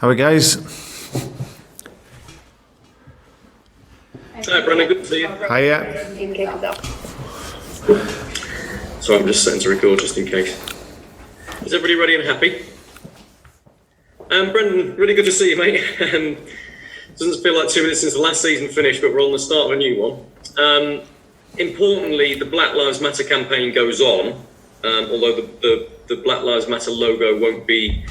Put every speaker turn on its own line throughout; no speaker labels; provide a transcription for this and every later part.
How are we, guys?
Hi, Brendan. Good to see you.
Hiya.
So I'm just setting to record just in case. Is everybody ready and happy? Brendan, really good to see you, mate. Doesn't feel like 2 minutes since the last season finished, but we're on the start of a new one. Importantly, the Black Lives Matter campaign goes on, although the Black Lives Matter logo won't be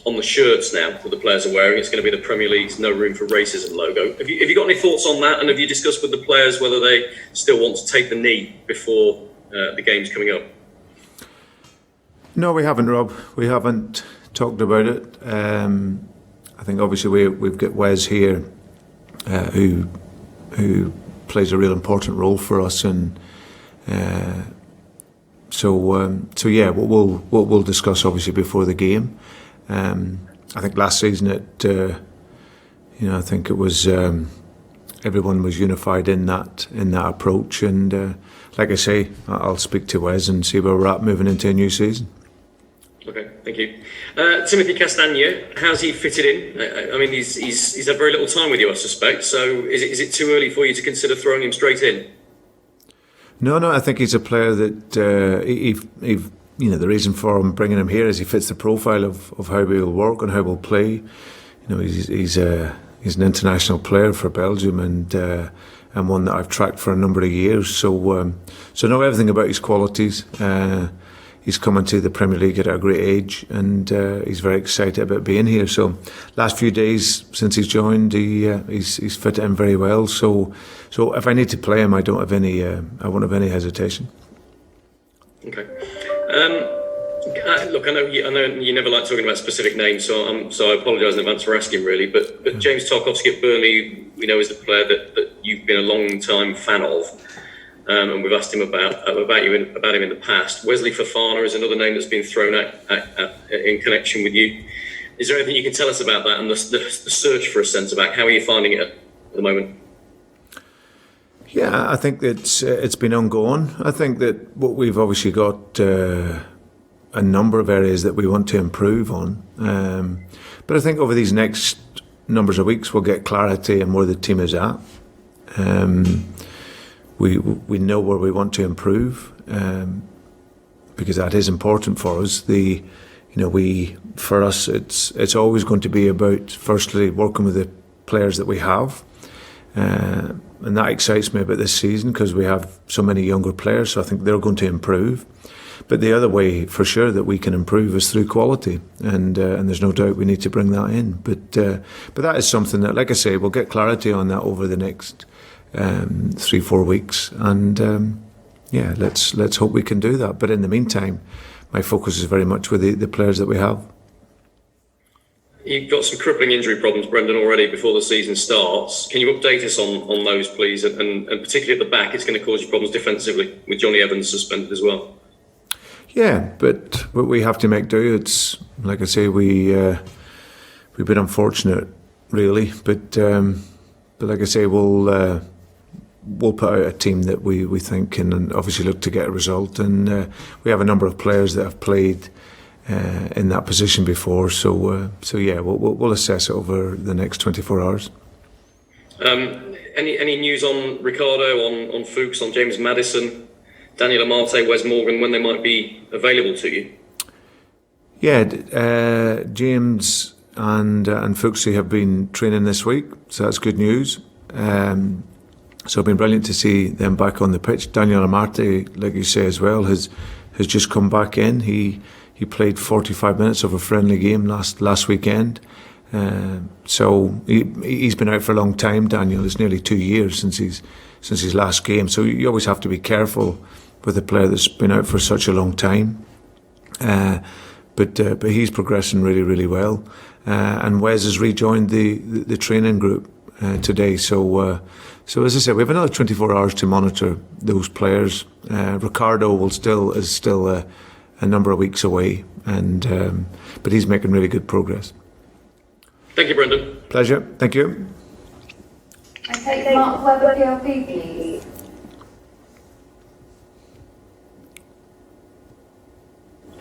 on the shirts now that the players are wearing. It's going to be the Premier League's No Room for Racism logo. Have you got any thoughts on that, and have you discussed with the players whether they still want to take the knee before the game's coming up?
No, we haven't, Rob. We haven't talked about it. I think obviously we've got Wes here, who plays a real important role for us, and so yeah, we'll discuss obviously before the game. I think last season I think it was everyone was unified in that approach, and like I say, I'll speak to Wes and see where we're at moving into a new season.
Okay, thank you. Timothy Castagna, how's he fitted in? I mean, he's had very little time with you, I suspect. So is it too early for you to consider throwing him straight in? No,
I think he's a player that the reason for him bringing him here is he fits the profile of how we'll work and how we'll play. He's an international player for Belgium, and one that I've tracked for a number of years. So know everything about his qualities. He's coming to the Premier League at a great age, and he's very excited about being here. So last few days since he's joined, he's fit in very well. So if I need to play him, I won't have any hesitation.
Okay. Look, I know you never like talking about specific names, so I apologise in advance for asking, really. But James Tarkowski at Burnley, we know, is the player that you've been a long time fan of, and we've asked him about him in the past. Wesley Fofana is another name that's been thrown at in connection with you. Is there anything you can tell us about that and the search for a centre back? How are you finding it at the moment?
Yeah, I think it's been ongoing. I think that what we've obviously got a number of areas that we want to improve on. But I think over these next numbers of weeks, we'll get clarity on where the team is at. We know where we want to improve, because that is important for us. For us, it's always going to be about firstly working with the players that we have. And that excites me about this season because we have so many younger players, so I think they're going to improve. But the other way, for sure, that we can improve is through quality, and there's no doubt we need to bring that in. But that is something that, like I say, we'll get clarity on that over the next 3-4 weeks, and let's hope we can do that. But in the meantime, my focus is very much with the players that we have.
You've got some crippling injury problems, Brendan, already before the season starts. Can you update us on those, please? And particularly at the back, it's going to cause you problems defensively with Johnny Evans suspended as well.
Yeah, but what we have to make do. It's like I say, we've been unfortunate, really. But like I say, we'll put out a team that we think can obviously look to get a result. And we have a number of players that have played in that position before, so yeah, we'll assess it over the next 24 hours.
Any news on Ricardo, on Fuchs, on James Maddison, Daniel Amate, Wes Morgan, when they might be available to you?
Yeah, James and Fuchs have been training this week, so that's good news. So it's been brilliant to see them back on the pitch. Daniel Amate, like you say as well, has just come back in. He played 45 minutes of a friendly game last weekend. So he's been out for a long time, Daniel. It's nearly 2 years since his last game. So you always have to be careful with a player that's been out for such a long time. But he's progressing really, really well. And Wes has rejoined the training group today. So as I said, we have another 24 hours to monitor those players. Ricardo is still a number of weeks away, but he's making really good progress.
Thank you, Brendan.
Pleasure. Thank you.
I take Mark Webber, PLP, please.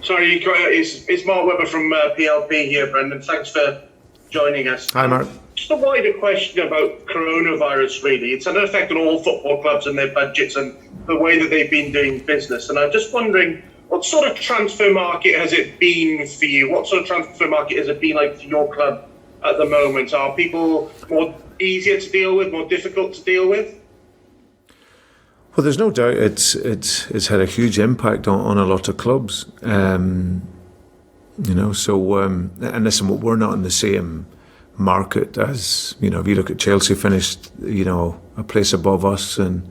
Sorry, it's Mark Webber from PLP here, Brendan. Thanks for joining us.
Hi, Mark.
Just a wider question about coronavirus, really. It's affected all football clubs and their budgets and the way that they've been doing business. And I'm just wondering, what sort of transfer market has it been for you? What sort of transfer market has it been like for your club at the moment? Are people more easier to deal with, more difficult to deal with?
Well, there's no doubt it's had a huge impact on a lot of clubs. And listen, we're not in the same market as, if you look at Chelsea finished, a place above us, and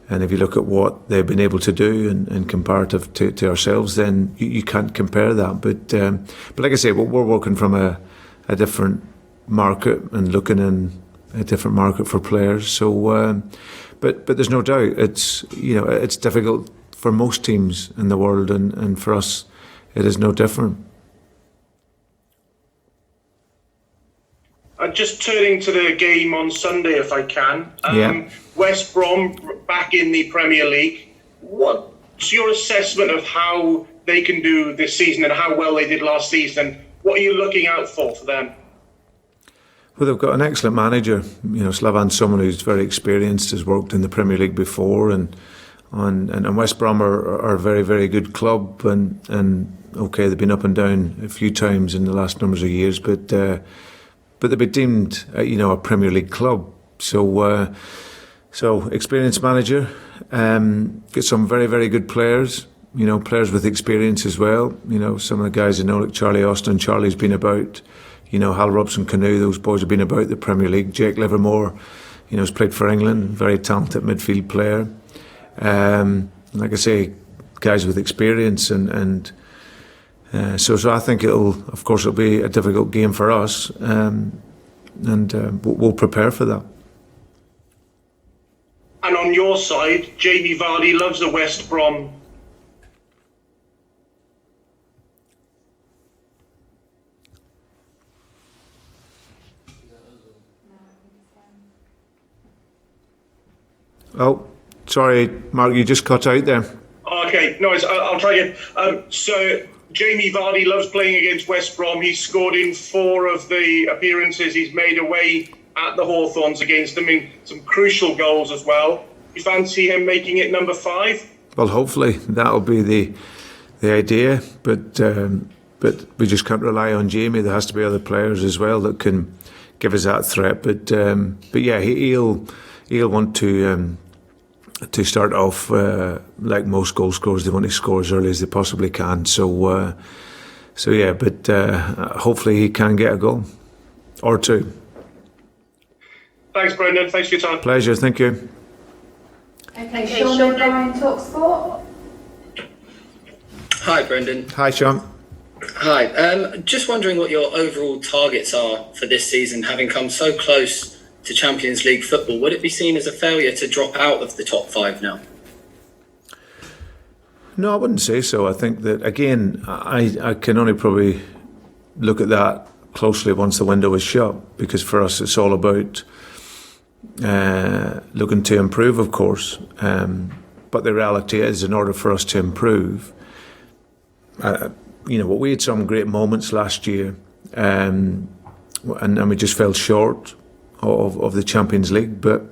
if you look at what they've been able to do in comparative to ourselves, then you can't compare that. But like I say, we're working from a different market and looking in a different market for players. So, but there's no doubt it's difficult for most teams in the world, and for us, it is no different.
Just turning to the game on Sunday, if I can. West Brom back in the Premier League. What's your assessment of how they can do this season and how well they did last season? What are you looking out for them?
Well, they've got an excellent manager. Slavan, someone who's very experienced, has worked in the Premier League before, and West Brom are a very, very good club. And okay, they've been up and down a few times in the last numbers of years, but they've been deemed, a Premier League club. So experienced manager, get some very, very good players. Players with experience as well. Some of the guys I know, like Charlie Austin. Charlie's been about. Hal Robson-Kanu, those boys have been about the Premier League. Jake Livermore, has played for England, very talented midfield player. Like I say, guys with experience, and so I think it'll be a difficult game for us, and we'll prepare for that.
And on your side, Jamie Vardy loves the West Brom.
Oh, sorry, Mark, you just cut out there.
Okay, no, I'll try again. So Jamie Vardy loves playing against West Brom. He's scored in 4 of the appearances he's made away at the Hawthorns against them, in some crucial goals as well. You fancy him making it number 5?
Well, hopefully that'll be the idea, but we just can't rely on Jamie. There has to be other players as well that can give us that threat. But yeah, he'll want to start off like most goal scorers. They want to score as early as they possibly can. So yeah, but hopefully he can get a goal or 2.
Thanks, Brendan. Thanks for your time.
Pleasure. Thank you.
Okay, Sean O'Brien, Talk Sport.
Hi, Brendan.
Hi, Sean.
Hi. Just wondering what your overall targets are for this season, having come so close to Champions League football. Would it be seen as a failure to drop out of the top 5 now?
No, I wouldn't say so. I think that, again, I can only probably look at that closely once the window is shut, because for us it's all about looking to improve, of course. But the reality is, in order for us to improve, we had some great moments last year, and we just fell short of the Champions League. But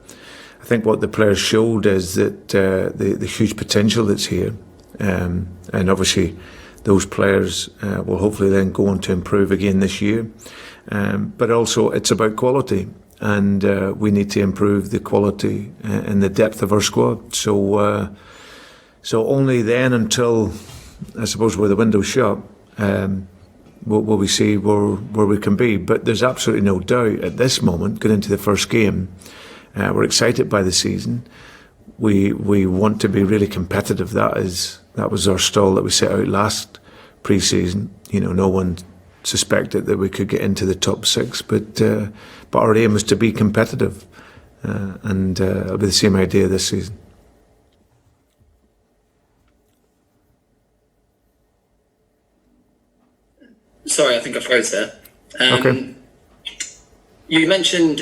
I think what the players showed is that the huge potential that's here, and obviously those players will hopefully then go on to improve again this year. But also it's about quality, and we need to improve the quality and the depth of our squad. So only then, until I suppose where the window's shut, will we see where we can be. But there's absolutely no doubt at this moment, going into the first game, we're excited by the season. We want to be really competitive. That was our stall that we set out last pre-season. No one suspected that we could get into the top 6, but our aim was to be competitive, and it'll be the same idea this season.
Sorry, I think I froze there.
Okay.
You mentioned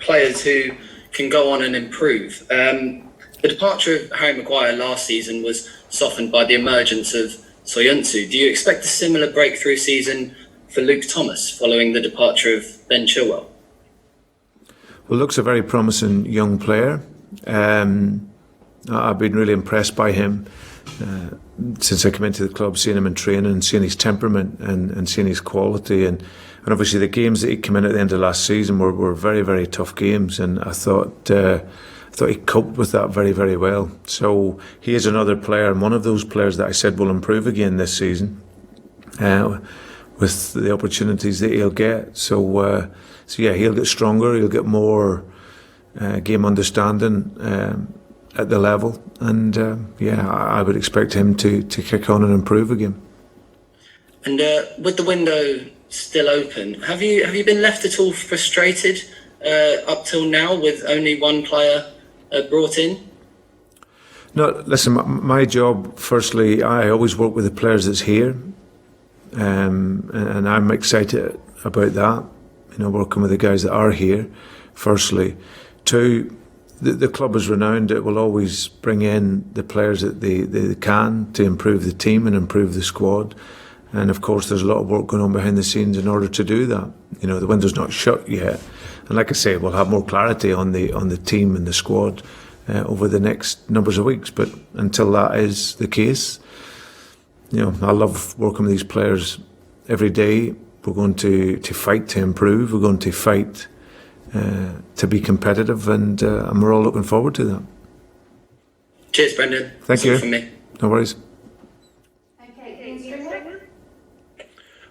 players who can go on and improve. The departure of Harry Maguire last season was softened by the emergence of Soyuncu. Do you expect a similar breakthrough season for Luke Thomas following the departure of Ben Chilwell?
Well, Luke's a very promising young player. I've been really impressed by him since I came into the club, seeing him in training and seeing his temperament and seeing his quality. And obviously the games that he came in at the end of last season were very, very tough games. And I thought he coped with that very, very well. So he is another player, and one of those players that I said will improve again this season with the opportunities that he'll get. So yeah, he'll get stronger, he'll get more game understanding at the level, and yeah, I would expect him to kick on and improve again.
And with the window still open, have you been left at all frustrated up till now with only one player brought in?
No, listen, my job, firstly, I always work with the players that's here, and I'm excited about that, working with the guys that are here, firstly. Two, the club is renowned. It will always bring in the players that they can to improve the team and improve the squad. And of course, there's a lot of work going on behind the scenes in order to do that. The window's not shut yet. And like I say, we'll have more clarity on the team and the squad over the next numbers of weeks. But until that is the case, I love working with these players every day. We're going to fight to improve. We're going to fight to be competitive, and we're all looking forward to that.
Cheers, Brendan.
Thank you.
All from me.
No worries.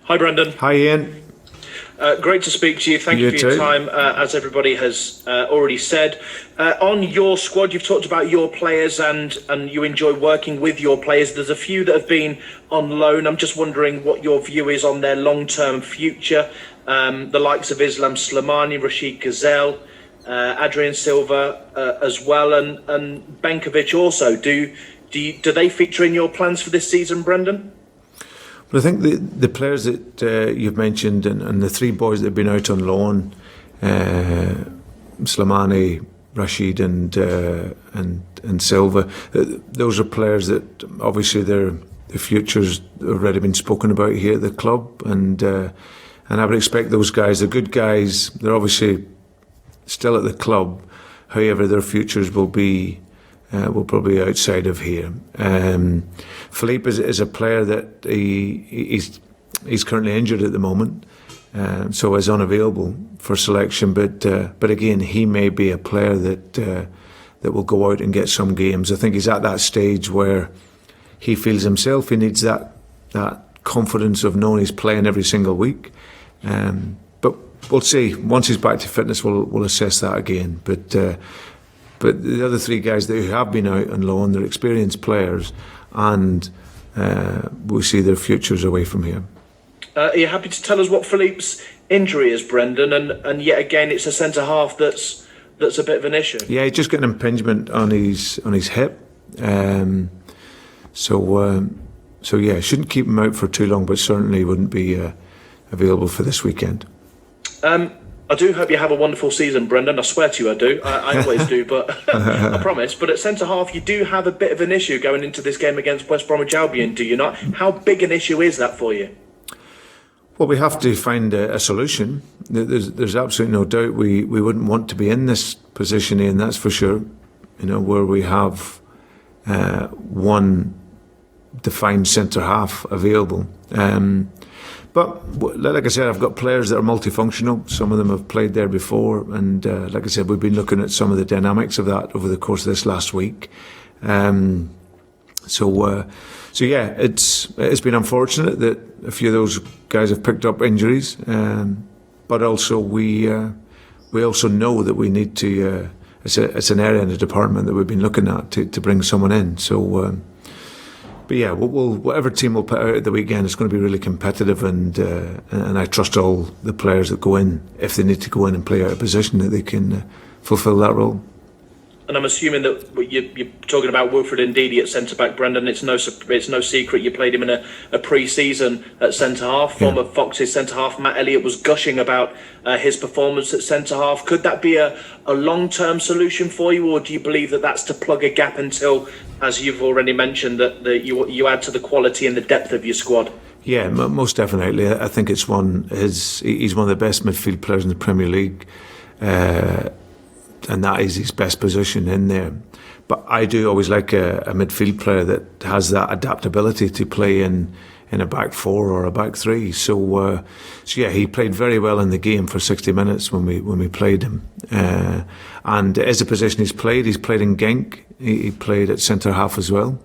Hi, Brendan.
Hi, Ian.
Great to speak to you. Thank you for your time. As everybody has already said, on your squad, you've talked about your players and you enjoy working with your players. There's a few that have been on loan. I'm just wondering what your view is on their long-term future. The likes of Islam Slimani, Rashid Gazelle, Adrian Silva as well, and Benkovic also. Do they feature in your plans for this season, Brendan?
Well, I think the players that you've mentioned and the three boys that have been out on loan, Slimani, Rashid and Silva, those are players that obviously their futures already been spoken about here at the club, and I would expect those guys, the good guys, they're obviously still at the club. However, their futures will probably be outside of here. Philippe is a player that he's currently injured at the moment, so is unavailable for selection. But again, he may be a player that will go out and get some games. I think he's at that stage where he feels himself. He needs that confidence of knowing he's playing every single week. But we'll see. Once he's back to fitness, we'll assess that again. But the other three guys that have been out on loan, they're experienced players, and we see their futures away from here.
Are you happy to tell us what Philippe's injury is, Brendan? And yet again, it's a centre half that's a bit of an issue.
Yeah, he just got an impingement on his hip. So yeah, shouldn't keep him out for too long, but certainly wouldn't be available for this weekend.
I do hope you have a wonderful season, Brendan. I swear to you I do. I always do, but I promise. But at centre-half, you do have a bit of an issue going into this game against West Bromwich Albion, do you not? How big an issue is that for you?
Well, we have to find a solution. There's absolutely no doubt we wouldn't want to be in this position, Ian, that's for sure, where we have one defined centre-half available. But like I said, I've got players that are multifunctional. Some of them have played there before, and like I said, we've been looking at some of the dynamics of that over the course of this last week. So yeah, it's been unfortunate that a few of those guys have picked up injuries, but also we also know that we need to. It's an area in the department that we've been looking at to bring someone in. So. But yeah, whatever team we'll put out at the weekend, it's going to be really competitive, and I trust all the players that go in, if they need to go in and play out of position, that they can fulfil that role.
and I'm assuming that you're talking about Wilfred Ndidi at centre back, Brendan. It's no secret you played him in a pre-season at centre half. Former Foxes centre half Matt Elliott was gushing about his performance at centre half. Could that be a long-term solution for you, or do you believe that that's to plug a gap until, as you've already mentioned, that you add to the quality and the depth of your squad?
Yeah, most definitely. I think he's one of the best midfield players in the Premier League. And that is his best position in there. But I do always like a midfield player that has that adaptability to play in a back four or a back three. So yeah, he played very well in the game for 60 minutes when we played him. And as a position he's played in Genk. He played at centre half as well.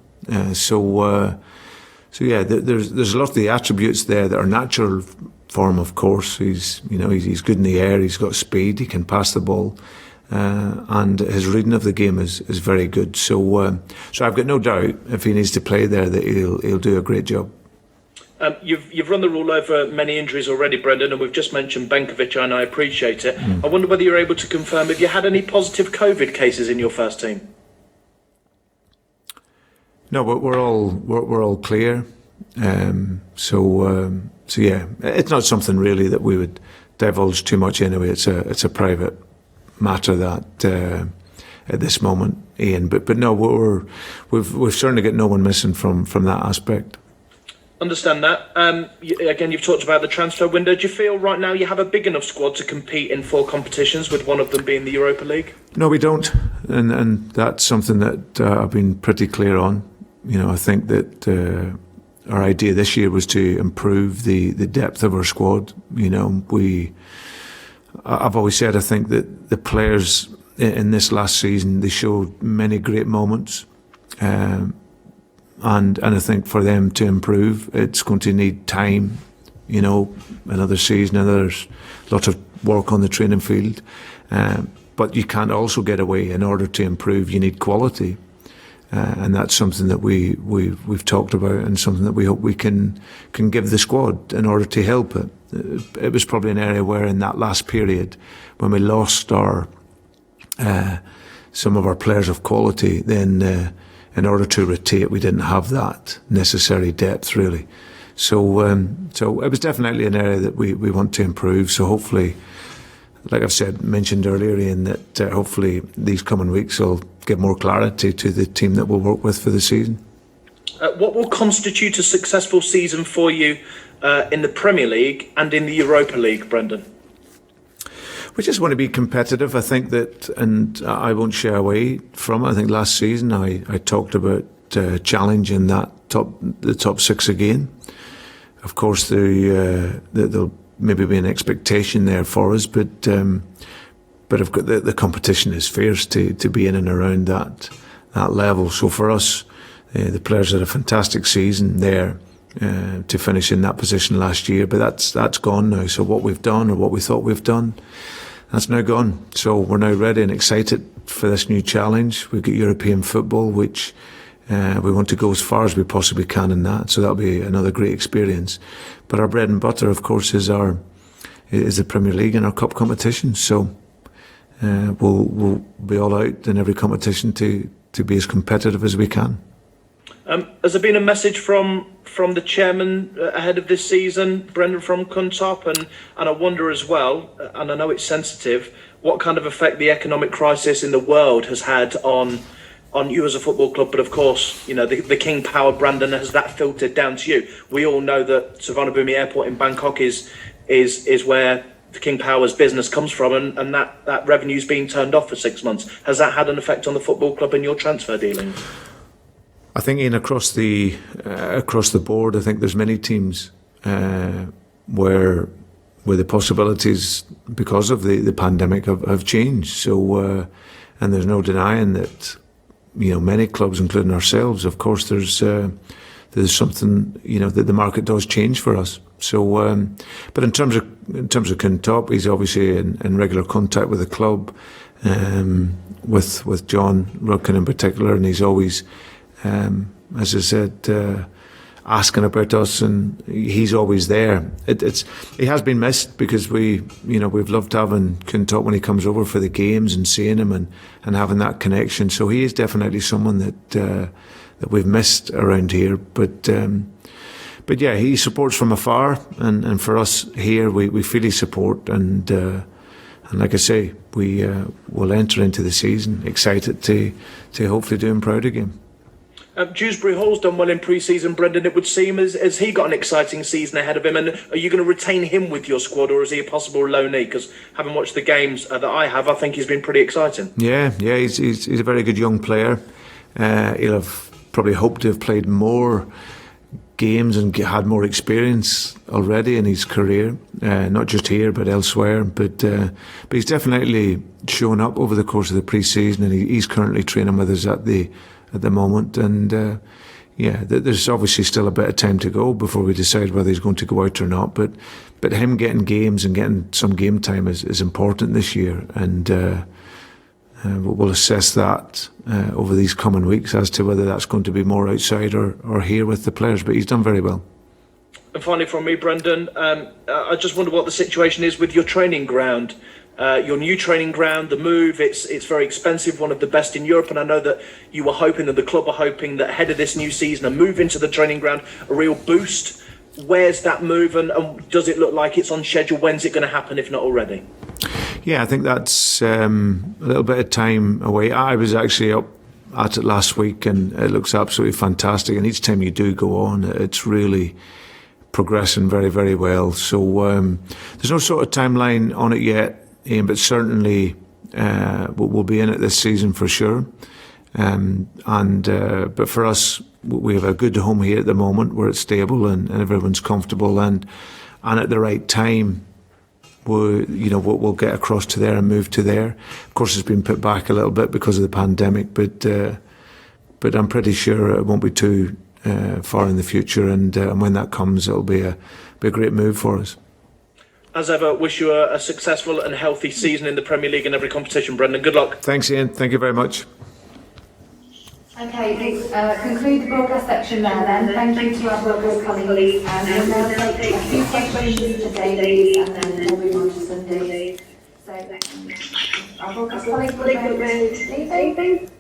So yeah, there's a lot of the attributes there that are natural for him. Of course, he's good in the air. He's got speed. He can pass the ball. And his reading of the game is very good. So I've got no doubt if he needs to play there that he'll do a great job.
You've run the rule over many injuries already, Brendan, and we've just mentioned Benkovic, and I appreciate it. I wonder whether you're able to confirm if you had any positive COVID cases in your first team. No, but we're all clear. So yeah, it's not something really that we would divulge too much anyway. It's a private matter that at this moment, Ian. But no, we've certainly got no one missing from that aspect. Understand that. Again, you've talked about the transfer window. Do you feel right now you have a big enough squad to compete in 4 competitions, with one of them being the Europa League? No, we don't, and that's something that I've been pretty clear on. I think that our idea this year was to improve the depth of our squad. I've always said I think that the players in this last season, they showed many great moments, and I think for them to improve, it's going to need time. Another season, and there's lots of work on the training field, but you can't also get away. In order to improve, you need quality, and that's something that we've talked about, and something that we hope we can give the squad in order to help it. It was probably an area where in that last period, when we lost some of our players of quality, then in order to rotate, we didn't have that necessary depth really. So it was definitely an area that we want to improve. So hopefully, like I've mentioned earlier, Ian, that hopefully these coming weeks will give more clarity to the team that we'll work with for the season. What will constitute a successful season for you in the Premier League and in the Europa League, Brendan? We just want to be competitive. I think that, and I won't shy away from it. I think last season I talked about challenging the top 6 again. Of course, there'll maybe be an expectation there for us, but of course the competition is fierce to be in and around that level. So for us, the players had a fantastic season there to finish in that position last year, but that's gone now. So what we've done, or what we thought we've done, that's now gone. So we're now ready and excited for this new challenge. We've got European football, which we want to go as far as we possibly can in that. So that'll be another great experience. But our bread and butter, of course, is the Premier League and our cup competition. So we'll be all out in every competition to be as competitive as we can. Has there been a message from the chairman ahead of this season, Brendan, from Kuntop? And I wonder as well, and I know it's sensitive, what kind of effect the economic crisis in the world has had on you as a football club, but of course, the King Power brand, and has that filtered down to you? We all know that Suvarnabhumi Airport in Bangkok is where the King Power's business comes from, and that revenue's been turned off for 6 months. Has that had an effect on the football club and your transfer dealings? I think, Ian, across the board, I think there's many teams where the possibilities because of the pandemic have changed. So, and there's no denying that, many clubs, including ourselves, of course, there's something, that the market does change for us. So, but in terms of Kuntop, he's obviously in regular contact with the club, with John Rudkin in particular, and he's always, as I said,
asking about us, and he's always there. He has been missed because we've loved having Quintot when he comes over for the games and seeing him and having that connection. So he is definitely someone that we've missed around here. But yeah, he supports from afar, and for us here, we feel his support, and like I say, we will enter into the season excited to hopefully do him proud again.
Dewsbury Hall's done well in pre-season, Brendan, it would seem. Has he got an exciting season ahead of him? And are you going to retain him with your squad, or is he a possible loanee? Because having watched the games that I have, I think he's been pretty exciting. Yeah,
he's a very good young player. He'll have probably hoped to have played more games and had more experience already in his career, not just here but elsewhere. But he's definitely shown up over the course of the pre-season, and he's currently training with us at the moment. And there's obviously still a bit of time to go before we decide whether he's going to go out or not. But him getting games and getting some game time is important this year, and we'll assess that over these coming weeks as to whether that's going to be more outside or here with the players. But he's done very well.
And finally from me, Brendan, I just wonder what the situation is with your training ground. Your new training ground, the move, it's very expensive, one of the best in Europe, and I know that you were hoping, and the club are hoping, that ahead of this new season, a move into the training ground, a real boost. Where's that move, and does it look like it's on schedule? When's it going to happen, if not already?
Yeah, I think that's a little bit of time away. I was actually up at it last week, and it looks absolutely fantastic. And each time you do go on, it's really progressing very, very well. So there's no sort of timeline on it yet, Ian, but certainly we'll be in it this season for sure. But for us, we have a good home here at the moment where it's stable and everyone's comfortable, and at the right time, we'll get across to there and move to there. Of course, it's been put back a little bit because of the pandemic, but I'm pretty sure it won't be too far in the future, and when that comes, it'll be a great move for us.
As ever, wish you a successful and healthy season in the Premier League and every competition, Brendan. Good luck.
Thanks, Ian. Thank you very much.
Okay, let's conclude the broadcast section there then. Thank you to our broadcast colleagues. We'll now take a few questions today, and then we'll move on to Sunday. So, our broadcast colleagues will be leaving.